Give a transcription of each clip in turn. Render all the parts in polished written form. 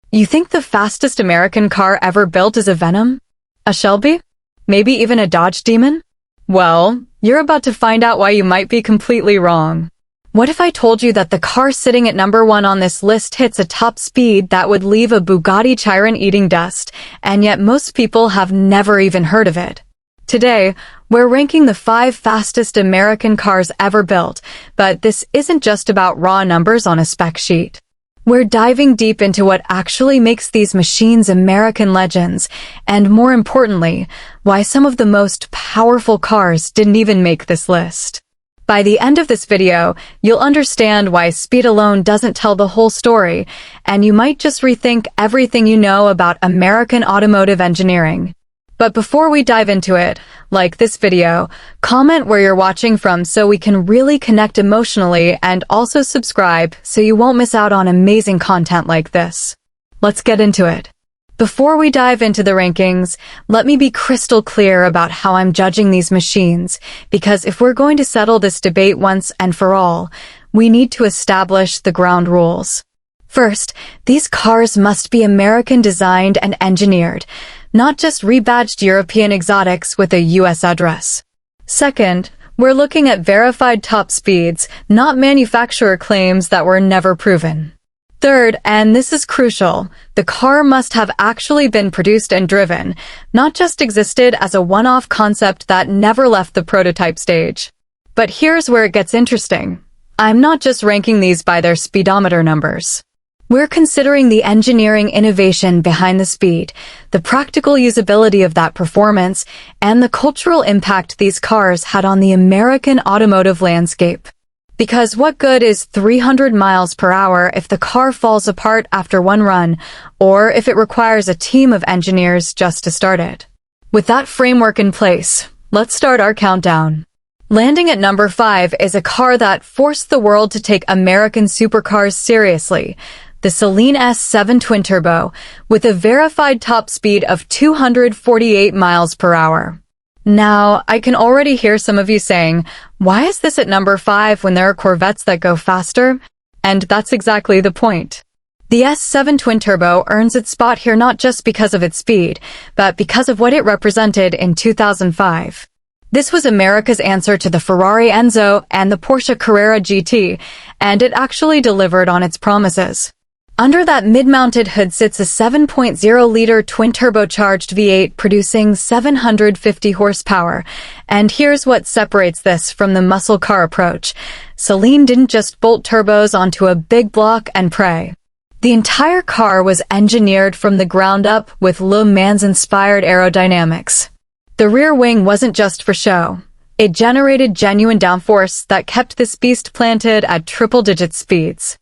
You think the fastest American car ever built is a Venom? A Shelby? Maybe even a Dodge Demon? Well, you're about to find out why you might be completely wrong. What if I told you that the car sitting at number 1 on this list hits a top speed that would leave a Bugatti Chiron eating dust, and yet most people have never even heard of it? Today, we're ranking the 5 fastest American cars ever built, but this isn't just about raw numbers on a spec sheet. We're diving deep into what actually makes these machines American legends, and more importantly, why some of the most powerful cars didn't even make this list. By the end of this video, you'll understand why speed alone doesn't tell the whole story, and you might just rethink everything you know about American automotive engineering. But before we dive into it, like this video, comment where you're watching from so we can really connect emotionally, and also subscribe so you won't miss out on amazing content like this. Let's get into it. Before we dive into the rankings, let me be crystal clear about how I'm judging these machines, because if we're going to settle this debate once and for all, we need to establish the ground rules. First, these cars must be American designed and engineered, not just rebadged European exotics with a US address. Second, we're looking at verified top speeds, not manufacturer claims that were never proven. Third, and this is crucial, the car must have actually been produced and driven, not just existed as a one-off concept that never left the prototype stage. But here's where it gets interesting. I'm not just ranking these by their speedometer numbers. We're considering the engineering innovation behind the speed, the practical usability of that performance, and the cultural impact these cars had on the American automotive landscape. Because what good is 300 miles per hour if the car falls apart after one run, or if it requires a team of engineers just to start it? With that framework in place, let's start our countdown. Landing at number 5 is a car that forced the world to take American supercars seriously, the Saleen S7 twin-turbo, with a verified top speed of 248 miles per hour. Now, I can already hear some of you saying, why is this at number 5 when there are Corvettes that go faster? And that's exactly the point. The S7 twin-turbo earns its spot here not just because of its speed, but because of what it represented in 2005. This was America's answer to the Ferrari Enzo and the Porsche Carrera GT, and it actually delivered on its promises. Under that mid-mounted hood sits a 7.0-liter twin-turbocharged V8 producing 750 horsepower. And here's what separates this from the muscle car approach. Saleen didn't just bolt turbos onto a big block and pray. The entire car was engineered from the ground up with Le Mans-inspired aerodynamics. The rear wing wasn't just for show. It generated genuine downforce that kept this beast planted at triple-digit speeds.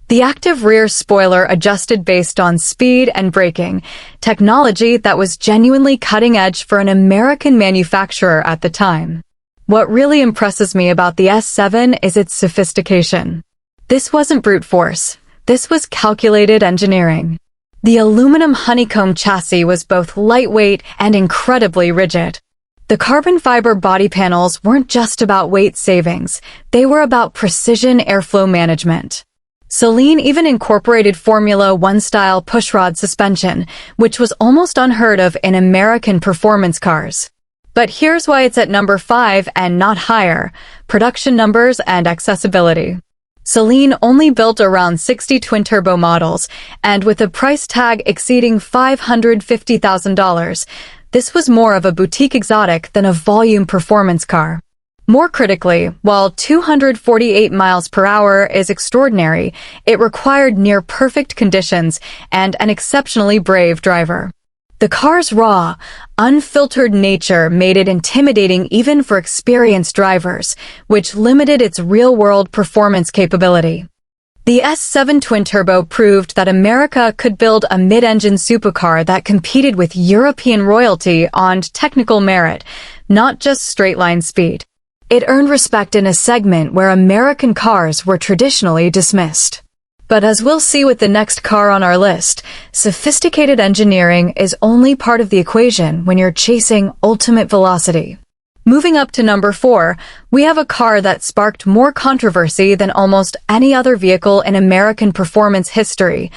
The active rear spoiler adjusted based on speed and braking, technology that was genuinely cutting-edge for an American manufacturer at the time. What really impresses me about the S7 is its sophistication. This wasn't brute force. This was calculated engineering. The aluminum honeycomb chassis was both lightweight and incredibly rigid. The carbon fiber body panels weren't just about weight savings. They were about precision airflow management. Saleen even incorporated Formula One-style pushrod suspension, which was almost unheard of in American performance cars. But here's why it's at number 5 and not higher: production numbers and accessibility. Saleen only built around 60 twin-turbo models, and with a price tag exceeding $550,000, this was more of a boutique exotic than a volume performance car. More critically, while 248 miles per hour is extraordinary, it required near-perfect conditions and an exceptionally brave driver. The car's raw, unfiltered nature made it intimidating even for experienced drivers, which limited its real-world performance capability. The S7 twin-turbo proved that America could build a mid-engine supercar that competed with European royalty on technical merit, not just straight-line speed. It earned respect in a segment where American cars were traditionally dismissed. But as we'll see with the next car on our list, sophisticated engineering is only part of the equation when you're chasing ultimate velocity. Moving up to number 4, we have a car that sparked more controversy than almost any other vehicle in American performance history: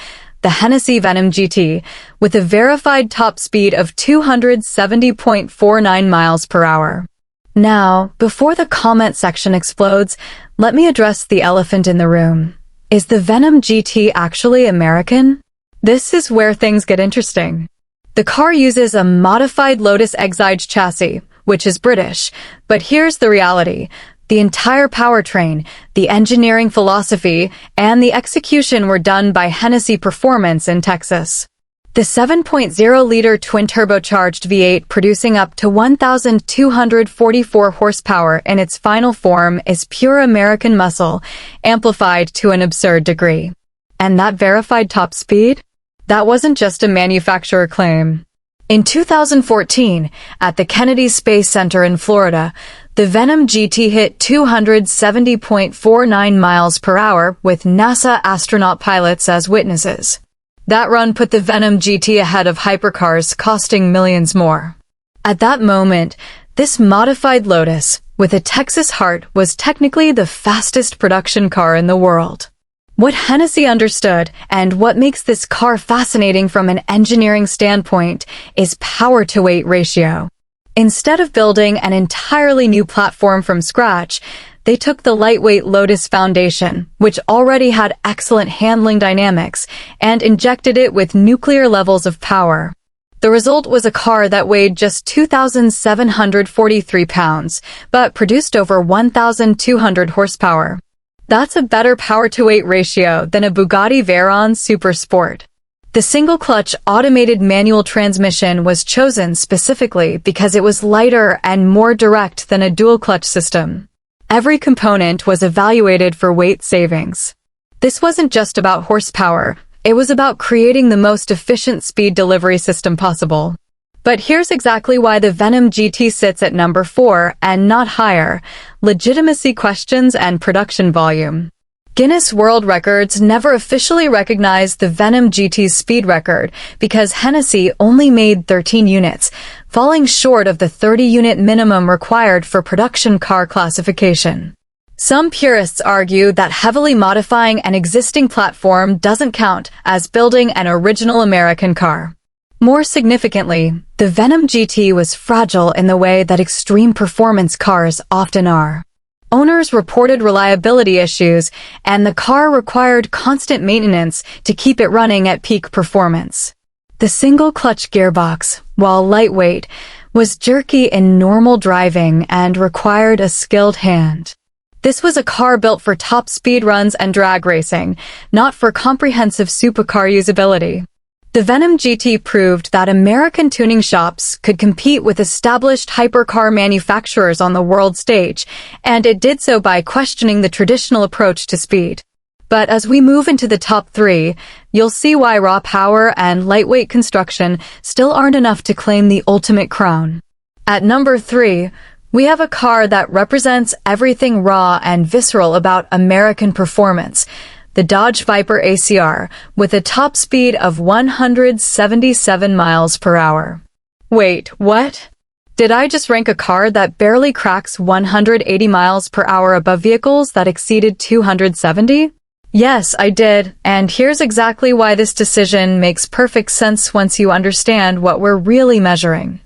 the Hennessey Venom GT, with a verified top speed of 270.49 miles per hour. Now, before the comment section explodes, let me address the elephant in the room. Is the Venom GT actually American? This is where things get interesting. The car uses a modified Lotus Exige chassis, which is British, but here's the reality. The entire powertrain, the engineering philosophy, and the execution were done by Hennessey Performance in Texas. The 7.0-liter twin-turbocharged V8 producing up to 1,244 horsepower in its final form is pure American muscle, amplified to an absurd degree. And that verified top speed? That wasn't just a manufacturer claim. In 2014, at the Kennedy Space Center in Florida, the Venom GT hit 270.49 miles per hour with NASA astronaut pilots as witnesses. That run put the Venom GT ahead of hypercars costing millions more. At that moment, this modified Lotus, with a Texas heart, was technically the fastest production car in the world. What Hennessey understood, and what makes this car fascinating from an engineering standpoint, is power-to-weight ratio. Instead of building an entirely new platform from scratch, they took the lightweight Lotus foundation, which already had excellent handling dynamics, and injected it with nuclear levels of power. The result was a car that weighed just 2,743 pounds, but produced over 1,200 horsepower. That's a better power-to-weight ratio than a Bugatti Veyron Super Sport. The single-clutch automated manual transmission was chosen specifically because it was lighter and more direct than a dual-clutch system. Every component was evaluated for weight savings. This wasn't just about horsepower, it was about creating the most efficient speed delivery system possible. But here's exactly why the Venom GT sits at number 4 and not higher: legitimacy questions and production volume. Guinness World Records never officially recognized the Venom GT's speed record because Hennessey only made 13 units, falling short of the 30-unit minimum required for production car classification. Some purists argue that heavily modifying an existing platform doesn't count as building an original American car. More significantly, the Venom GT was fragile in the way that extreme performance cars often are. Owners reported reliability issues, and the car required constant maintenance to keep it running at peak performance. The single-clutch gearbox, while lightweight, was jerky in normal driving and required a skilled hand. This was a car built for top speed runs and drag racing, not for comprehensive supercar usability. The Venom GT proved that American tuning shops could compete with established hypercar manufacturers on the world stage, and it did so by questioning the traditional approach to speed. But as we move into the top 3, you'll see why raw power and lightweight construction still aren't enough to claim the ultimate crown. At number 3, we have a car that represents everything raw and visceral about American performance: the Dodge Viper ACR, with a top speed of 177 miles per hour. Wait, what? Did I just rank a car that barely cracks 180 miles per hour above vehicles that exceeded 270? Yes, I did, and here's exactly why this decision makes perfect sense once you understand what we're really measuring.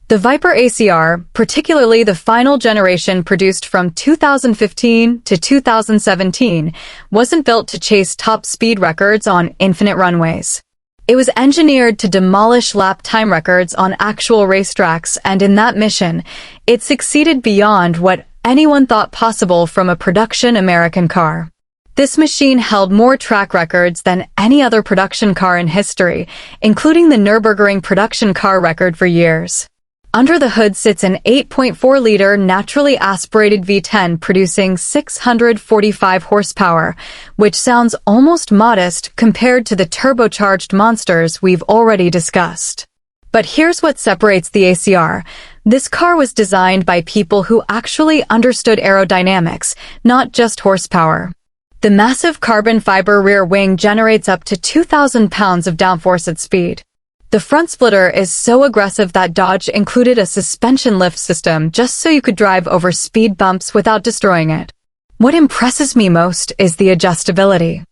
The Viper ACR, particularly the final generation produced from 2015 to 2017, wasn't built to chase top speed records on infinite runways. It was engineered to demolish lap time records on actual racetracks, and in that mission, it succeeded beyond what anyone thought possible from a production American car. This machine held more track records than any other production car in history, including the Nürburgring production car record for years. Under the hood sits an 8.4-liter naturally aspirated V10 producing 645 horsepower, which sounds almost modest compared to the turbocharged monsters we've already discussed. But here's what separates the ACR. This car was designed by people who actually understood aerodynamics, not just horsepower. The massive carbon fiber rear wing generates up to 2,000 pounds of downforce at speed. The front splitter is so aggressive that Dodge included a suspension lift system just so you could drive over speed bumps without destroying it. What impresses me most is the adjustability.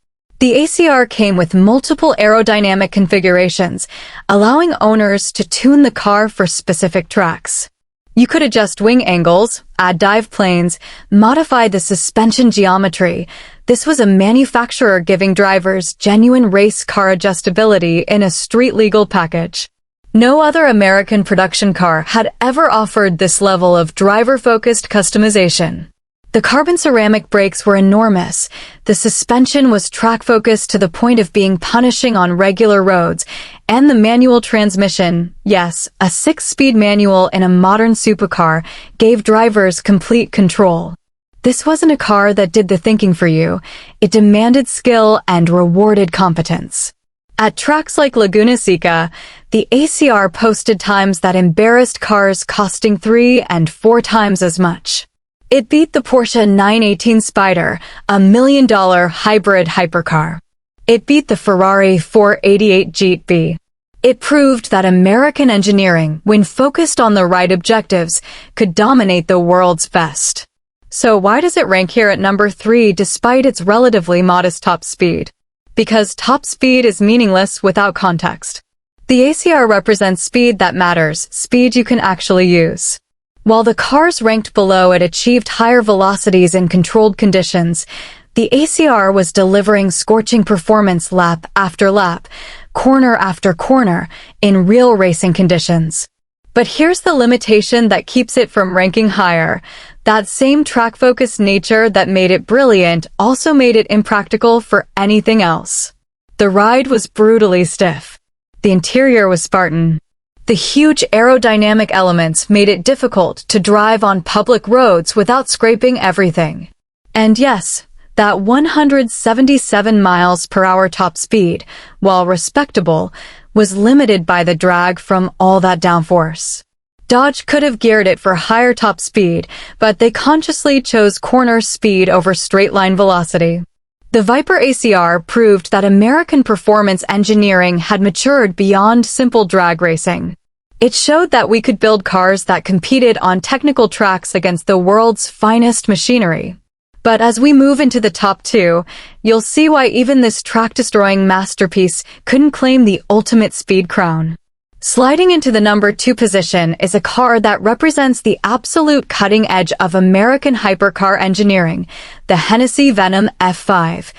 The ACR came with multiple aerodynamic configurations, allowing owners to tune the car for specific tracks. You could adjust wing angles, add dive planes, modify the suspension geometry. This was a manufacturer giving drivers genuine race car adjustability in a street-legal package. No other American production car had ever offered this level of driver-focused customization. The carbon ceramic brakes were enormous. The suspension was track-focused to the point of being punishing on regular roads, and the manual transmission, yes, a 6-speed manual in a modern supercar, gave drivers complete control. This wasn't a car that did the thinking for you. It demanded skill and rewarded competence. At tracks like Laguna Seca, the ACR posted times that embarrassed cars costing 3 and 4 times as much. It beat the Porsche 918 Spyder, a $1 million hybrid hypercar. It beat the Ferrari 488 GT. It proved that American engineering, when focused on the right objectives, could dominate the world's best. So why does it rank here at number 3 despite its relatively modest top speed? Because top speed is meaningless without context. The ACR represents speed that matters, speed you can actually use. While the cars ranked below it achieved higher velocities in controlled conditions, the ACR was delivering scorching performance lap after lap, corner after corner, in real racing conditions. But here's the limitation that keeps it from ranking higher. That same track-focused nature that made it brilliant also made it impractical for anything else. The ride was brutally stiff. The interior was Spartan. The huge aerodynamic elements made it difficult to drive on public roads without scraping everything. And yes, that 177 miles per hour top speed, while respectable, was limited by the drag from all that downforce. Dodge could have geared it for higher top speed, but they consciously chose corner speed over straight-line velocity. The Viper ACR proved that American performance engineering had matured beyond simple drag racing. It showed that we could build cars that competed on technical tracks against the world's finest machinery. But as we move into the top 2, you'll see why even this track-destroying masterpiece couldn't claim the ultimate speed crown. Sliding into the number 2 position is a car that represents the absolute cutting edge of American hypercar engineering, the Hennessey Venom F5.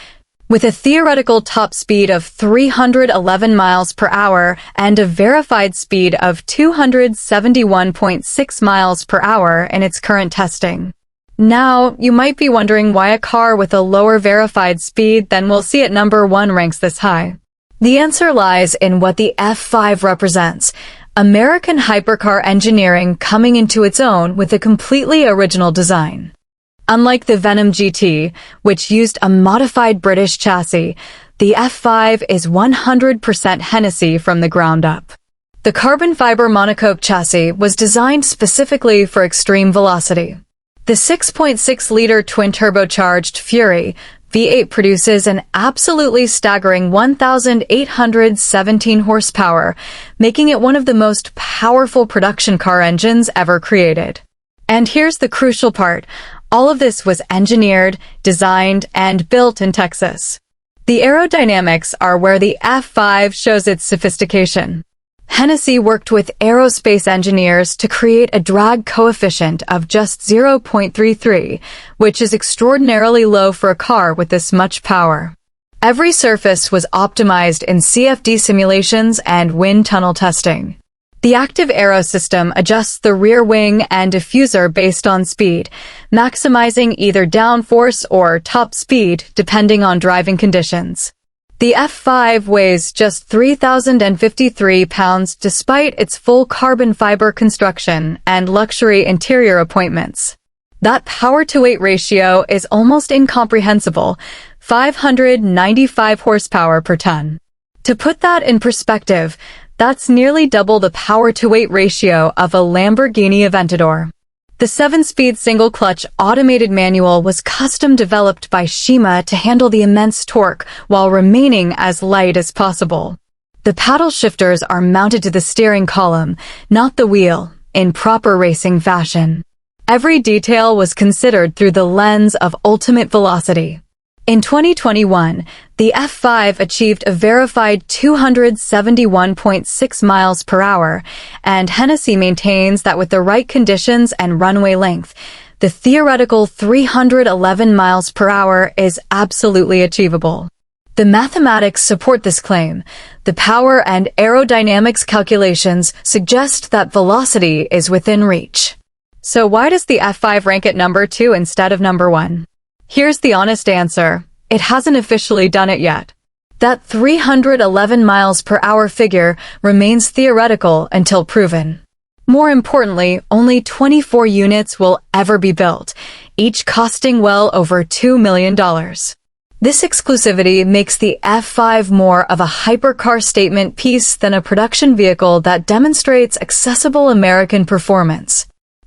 With a theoretical top speed of 311 miles per hour and a verified speed of 271.6 miles per hour in its current testing. Now, you might be wondering why a car with a lower verified speed than we'll see at number 1 ranks this high. The answer lies in what the F5 represents, American hypercar engineering coming into its own with a completely original design. Unlike the Venom GT, which used a modified British chassis, the F5 is 100% Hennessey from the ground up. The carbon fiber monocoque chassis was designed specifically for extreme velocity. The 6.6-liter twin-turbocharged Fury V8 produces an absolutely staggering 1,817 horsepower, making it one of the most powerful production car engines ever created. And here's the crucial part. All of this was engineered, designed, and built in Texas. The aerodynamics are where the F5 shows its sophistication. Hennessey worked with aerospace engineers to create a drag coefficient of just 0.33, which is extraordinarily low for a car with this much power. Every surface was optimized in CFD simulations and wind tunnel testing. The active aero system adjusts the rear wing and diffuser based on speed, maximizing either downforce or top speed depending on driving conditions. The F5 weighs just 3,053 pounds despite its full carbon fiber construction and luxury interior appointments. That power-to-weight ratio is almost incomprehensible, 595 horsepower per ton. To put that in perspective, that's nearly double the power-to-weight ratio of a Lamborghini Aventador. The 7-speed single-clutch automated manual was custom-developed by Shima to handle the immense torque while remaining as light as possible. The paddle shifters are mounted to the steering column, not the wheel, in proper racing fashion. Every detail was considered through the lens of ultimate velocity. In 2021, the F5 achieved a verified 271.6 miles per hour, and Hennessey maintains that with the right conditions and runway length, the theoretical 311 miles per hour is absolutely achievable. The mathematics support this claim. The power and aerodynamics calculations suggest that velocity is within reach. So why does the F5 rank at number 2 instead of number 1? Here's the honest answer. It hasn't officially done it yet. That 311 miles per hour figure remains theoretical until proven. More importantly, only 24 units will ever be built, each costing well over $2 million. This exclusivity makes the F5 more of a hypercar statement piece than a production vehicle that demonstrates accessible American performance.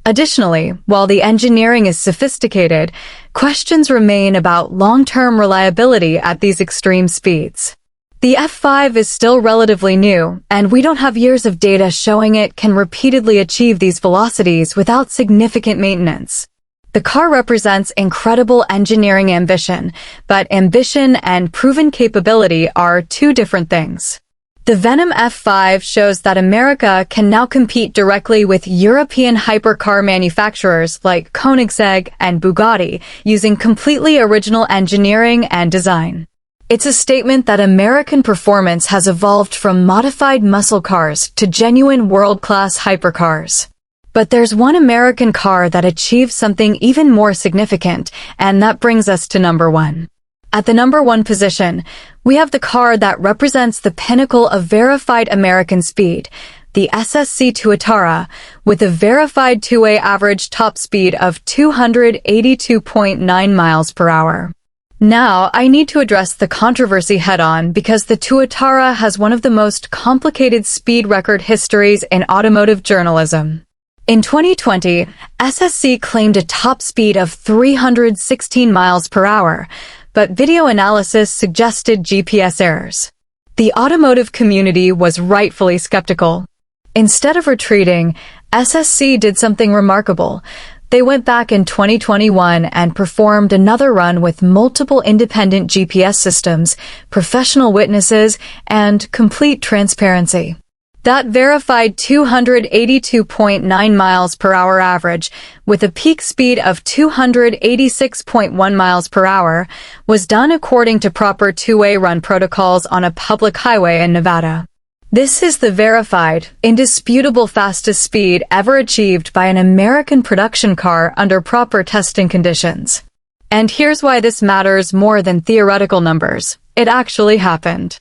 Additionally, while the engineering is sophisticated, questions remain about long-term reliability at these extreme speeds. The F5 is still relatively new, and we don't have years of data showing it can repeatedly achieve these velocities without significant maintenance. The car represents incredible engineering ambition, but ambition and proven capability are two different things. The Venom F5 shows that America can now compete directly with European hypercar manufacturers like Koenigsegg and Bugatti using completely original engineering and design. It's a statement that American performance has evolved from modified muscle cars to genuine world-class hypercars. But there's one American car that achieves something even more significant, and that brings us to number 1. At the number 1 position, we have the car that represents the pinnacle of verified American speed, the SSC Tuatara, with a verified two-way average top speed of 282.9 miles per hour. Now, I need to address the controversy head-on because the Tuatara has one of the most complicated speed record histories in automotive journalism. In 2020, SSC claimed a top speed of 316 miles per hour, but video analysis suggested GPS errors. The automotive community was rightfully skeptical. Instead of retreating, SSC did something remarkable. They went back in 2021 and performed another run with multiple independent GPS systems, professional witnesses, and complete transparency. That verified 282.9 miles per hour average, with a peak speed of 286.1 miles per hour, was done according to proper two-way run protocols on a public highway in Nevada. This is the verified, indisputable fastest speed ever achieved by an American production car under proper testing conditions. And here's why this matters more than theoretical numbers. It actually happened.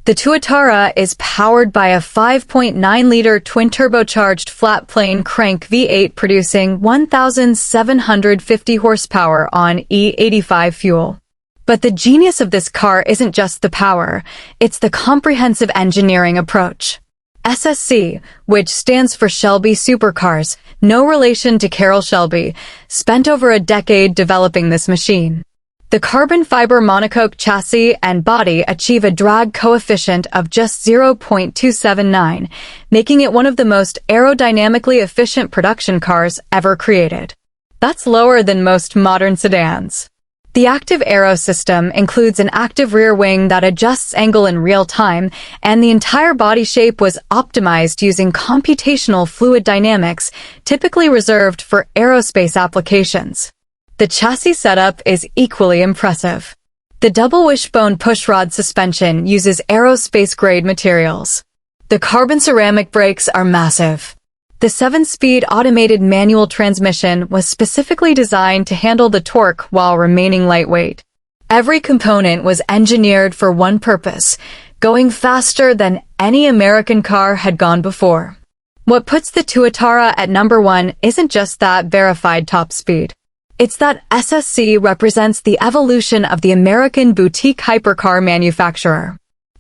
The Tuatara is powered by a 5.9-liter twin-turbocharged flat-plane crank V8 producing 1,750 horsepower on E85 fuel. But the genius of this car isn't just the power, it's the comprehensive engineering approach. SSC, which stands for Shelby Supercars, no relation to Carroll Shelby, spent over a decade developing this machine. The carbon fiber monocoque chassis and body achieve a drag coefficient of just 0.279, making it one of the most aerodynamically efficient production cars ever created. That's lower than most modern sedans. The active aero system includes an active rear wing that adjusts angle in real time, and the entire body shape was optimized using computational fluid dynamics, typically reserved for aerospace applications. The chassis setup is equally impressive. The double wishbone pushrod suspension uses aerospace-grade materials. The carbon ceramic brakes are massive. The 7-speed automated manual transmission was specifically designed to handle the torque while remaining lightweight. Every component was engineered for one purpose, going faster than any American car had gone before. What puts the Tuatara at number 1 isn't just that verified top speed. It's that SSC represents the evolution of the American boutique hypercar manufacturer.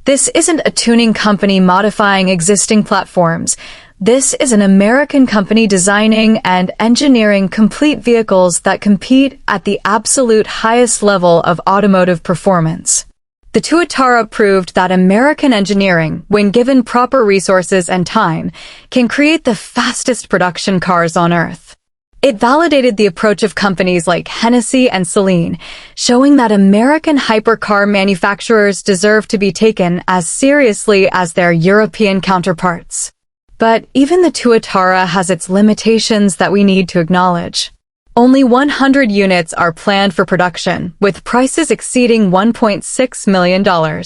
This isn't a tuning company modifying existing platforms. This is an American company designing and engineering complete vehicles that compete at the absolute highest level of automotive performance. The Tuatara proved that American engineering, when given proper resources and time, can create the fastest production cars on Earth. It validated the approach of companies like Hennessey and Celine, showing that American hypercar manufacturers deserve to be taken as seriously as their European counterparts. But even the Tuatara has its limitations that we need to acknowledge. Only 100 units are planned for production, with prices exceeding $1.6 million.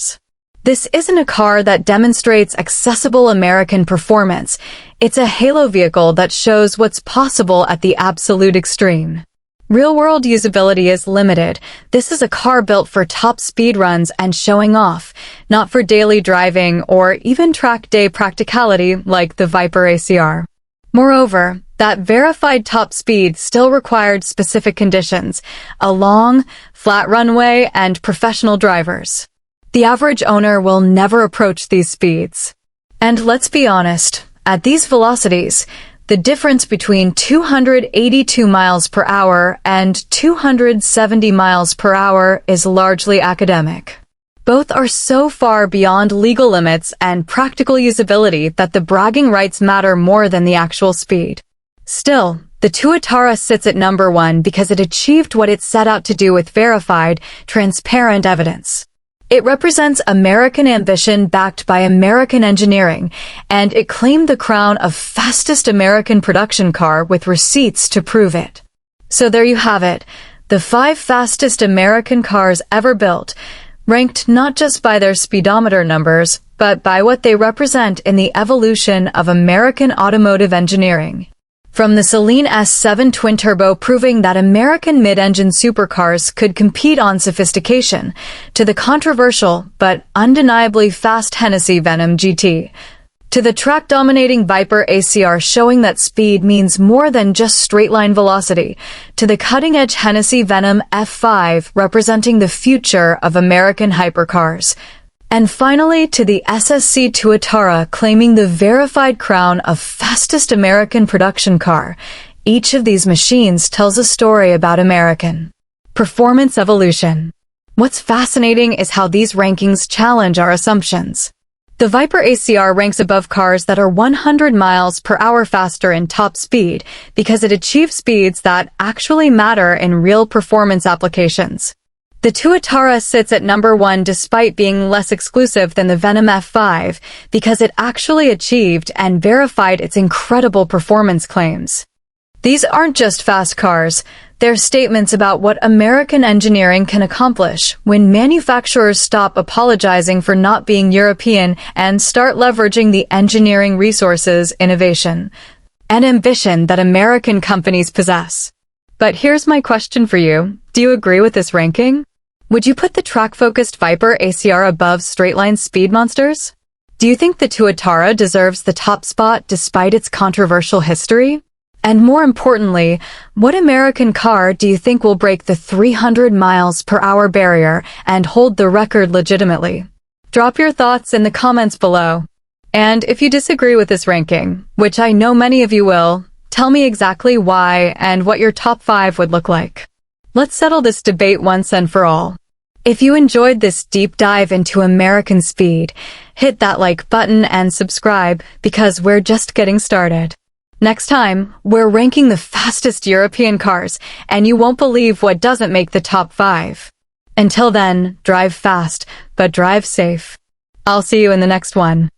This isn't a car that demonstrates accessible American performance. It's a halo vehicle that shows what's possible at the absolute extreme. Real-world usability is limited. This is a car built for top speed runs and showing off, not for daily driving or even track day practicality like the Viper ACR. Moreover, that verified top speed still required specific conditions, a long, flat runway, and professional drivers. The average owner will never approach these speeds. And let's be honest, at these velocities, the difference between 282 miles per hour and 270 miles per hour is largely academic. Both are so far beyond legal limits and practical usability that the bragging rights matter more than the actual speed. Still, the Tuatara sits at number 1 because it achieved what it set out to do with verified, transparent evidence. It represents American ambition backed by American engineering, and it claimed the crown of fastest American production car with receipts to prove it. So there you have it, the 5 fastest American cars ever built, ranked not just by their speedometer numbers, but by what they represent in the evolution of American automotive engineering. From the Celine S7 twin-turbo proving that American mid-engine supercars could compete on sophistication, to the controversial but undeniably fast Hennessey Venom GT, to the track-dominating Viper ACR showing that speed means more than just straight-line velocity, to the cutting-edge Hennessey Venom F5 representing the future of American hypercars, and finally to the SSC Tuatara claiming the verified crown of fastest American production car. Each of these machines tells a story about American performance evolution. What's fascinating is how these rankings challenge our assumptions. The Viper ACR ranks above cars that are 100 miles per hour faster in top speed because it achieves speeds that actually matter in real performance applications. The Tuatara sits at number 1 despite being less exclusive than the Venom F5 because it actually achieved and verified its incredible performance claims. These aren't just fast cars, they're statements about what American engineering can accomplish when manufacturers stop apologizing for not being European and start leveraging the engineering resources, innovation, and ambition that American companies possess. But here's my question for you. Do you agree with this ranking? Would you put the track-focused Viper ACR above straight-line speed monsters? Do you think the Tuatara deserves the top spot despite its controversial history? And more importantly, what American car do you think will break the 300 miles per hour barrier and hold the record legitimately? Drop your thoughts in the comments below. And if you disagree with this ranking, which I know many of you will, tell me exactly why and what your top 5 would look like. Let's settle this debate once and for all. If you enjoyed this deep dive into American speed, hit that like button and subscribe because we're just getting started. Next time, we're ranking the fastest European cars, and you won't believe what doesn't make the top 5. Until then, drive fast, but drive safe. I'll see you in the next one.